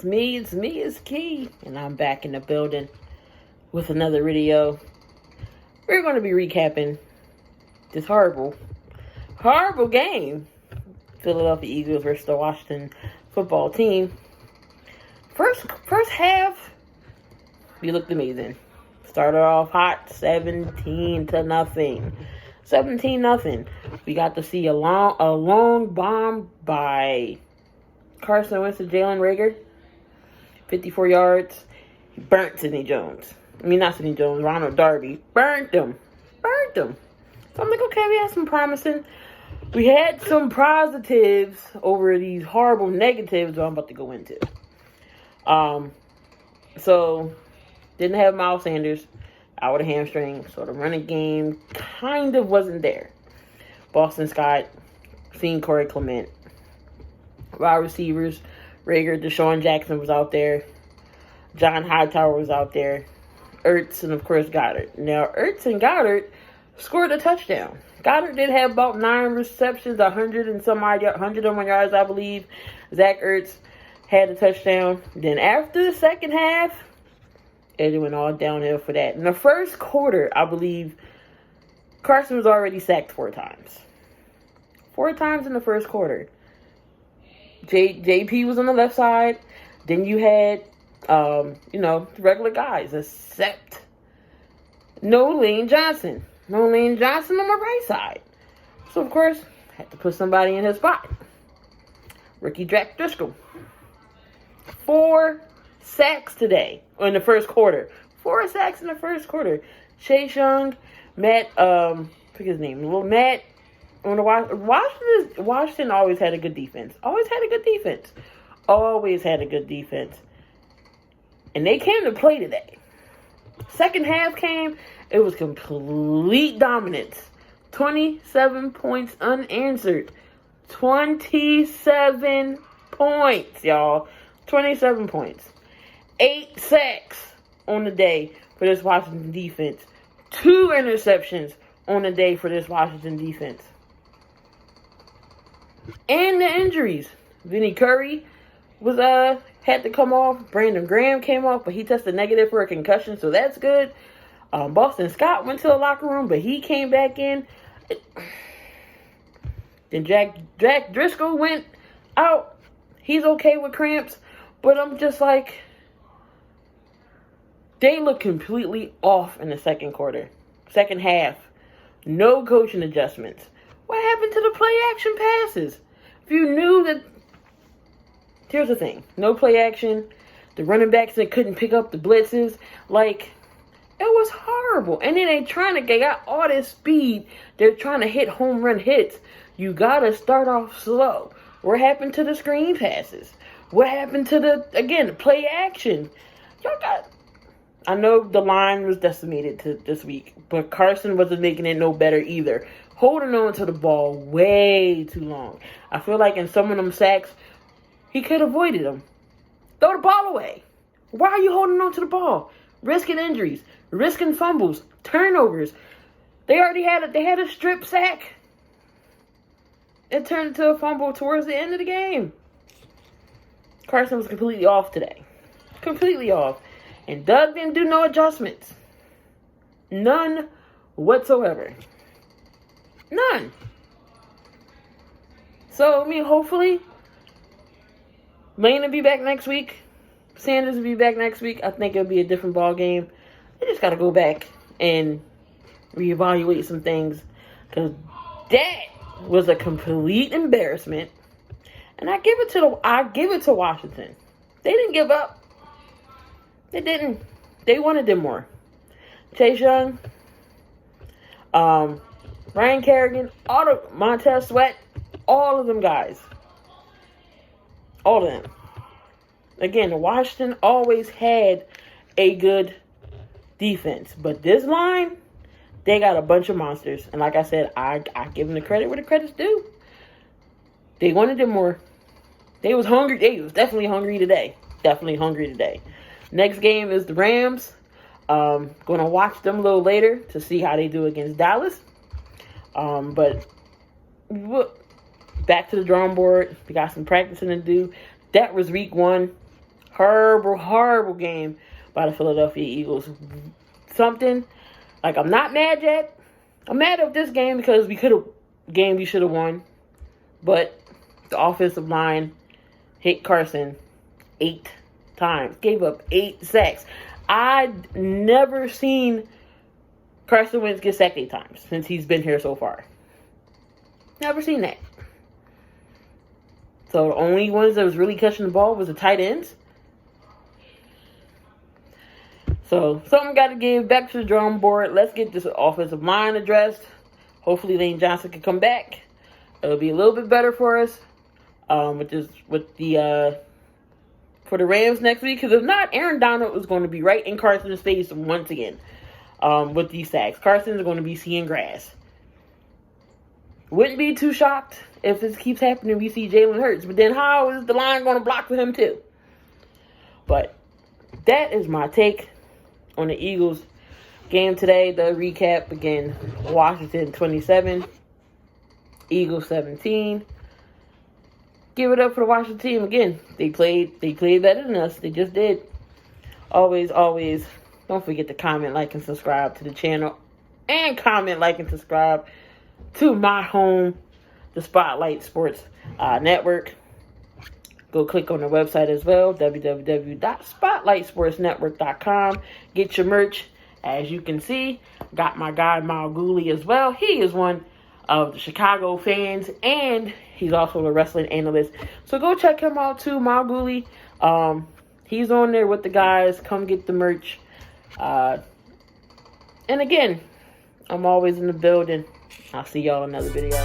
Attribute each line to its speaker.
Speaker 1: It's me, it's Key, and I'm back in the building with another video. We're going to be recapping this horrible game. Philadelphia Eagles versus the Washington football team. First half, we looked amazing. Started off hot, 17-0. 17-0. We got to see a long bomb by Carson Wentz to Jalen Reagor. 54 yards. He burnt Sidney Jones. Not Sidney Jones, Ronald Darby. Burnt him. So I'm like, okay, we had some promising. We had some positives over these horrible negatives that I'm about to go into. So, didn't have Miles Sanders out with a hamstring, so the running game kind of wasn't there. Boston Scott, seen Corey Clement. Wide receivers, Reagor, Deshaun Jackson was out there. John Hightower was out there. Ertz and, of course, Goddard. Now, Ertz and Goddard scored a touchdown. Goddard did have about 9 receptions, 101 yards, I believe. Zach Ertz had a touchdown. Then after the second half, it went all downhill for that. In the first quarter, I believe, Carson was already sacked 4 times. 4 times in the first quarter. JP was on the left side. Then you had, the regular guys, except no Lane Johnson. No Lane Johnson on the right side. So, of course, had to put somebody in his spot. Ricky Jack Driscoll. 4 sacks today, in the first quarter. 4 sacks in the first quarter. Chase Young, Matt, pick his name. Little Matt, on the Washington always had a good defense. And they came to play today. Second half came, it was complete dominance. 27 points unanswered. 27 points, y'all. 27 points. 8 sacks on the day for this Washington defense. 2 interceptions on the day for this Washington defense. And the injuries. Vinny Curry was had to come off. Brandon Graham came off, but he tested negative for a concussion, so that's good. Boston Scott went to the locker room, but he came back in. Then Jack Driscoll went out. He's okay with cramps, but I'm just like, they look completely off in the second quarter. Second half. No coaching adjustments. What happened to the play action passes? If you knew that, here's the thing. No play action. The running backs that couldn't pick up the blitzes. Like, it was horrible. And then they got all this speed. They're trying to hit home run hits. You gotta start off slow. What happened to the screen passes? What happened to the play action? I know the line was decimated this week, but Carson wasn't making it no better either. Holding on to the ball way too long. I feel like in some of them sacks, he could have avoided them. Throw the ball away. Why are you holding on to the ball? Risking injuries, risking fumbles, turnovers. They had a strip sack. It turned into a fumble towards the end of the game. Carson was completely off today. Completely off. And Doug didn't do no adjustments. None whatsoever. None. So, hopefully, Lane will be back next week. Sanders will be back next week. I think it'll be a different ball game. They just got to go back and reevaluate some things. Because that was a complete embarrassment. And I give it to Washington. They didn't give up. They didn't. They wanted them more. Chase Young, Ryan Kerrigan, Montez Sweat, all of them guys. All of them. Again, Washington always had a good defense. But this line, they got a bunch of monsters. And like I said, I give them the credit where the credit's due. They wanted them more. They was hungry. They was definitely hungry today. Next game is the Rams. Going to watch them a little later to see how they do against Dallas. But back to the drawing board. We got some practicing to do. That was week 1. Horrible, horrible game by the Philadelphia Eagles. Something like I'm not mad yet. I'm mad at this game because we should have won. But the offensive line hit Carson 8 times. Gave up 8 sacks. I've never seen Carson Wentz get sacked 8 times since he's been here so far. Never seen that. So the only ones that was really catching the ball was the tight ends. So something got to give. Back to the drawing board. Let's get this offensive line addressed. Hopefully Lane Johnson can come back. It'll be a little bit better for us. For the Rams next week. Because if not, Aaron Donald is going to be right in Carson's face once again. With these sacks. Carson's going to be seeing grass. Wouldn't be too shocked if this keeps happening. We see Jalen Hurts. But then how is the line going to block for him too? But that is my take on the Eagles game today. The recap again: Washington 27, Eagles 17. Give it up for the Washington team again. They played better than us. They just did. Always, don't forget to comment, like, and subscribe to the channel, and comment, like, and subscribe to my home, the Spotlight Sports Network. Go click on the website as well, www.spotlightsportsnetwork.com. Get your merch. As you can see, got my guy Malguli as well. He is one of the Chicago fans, and he's also a wrestling analyst. So go check him out too, Malguli. He's on there with the guys. Come get the merch. And again, I'm always in the building. I'll see y'all in another video.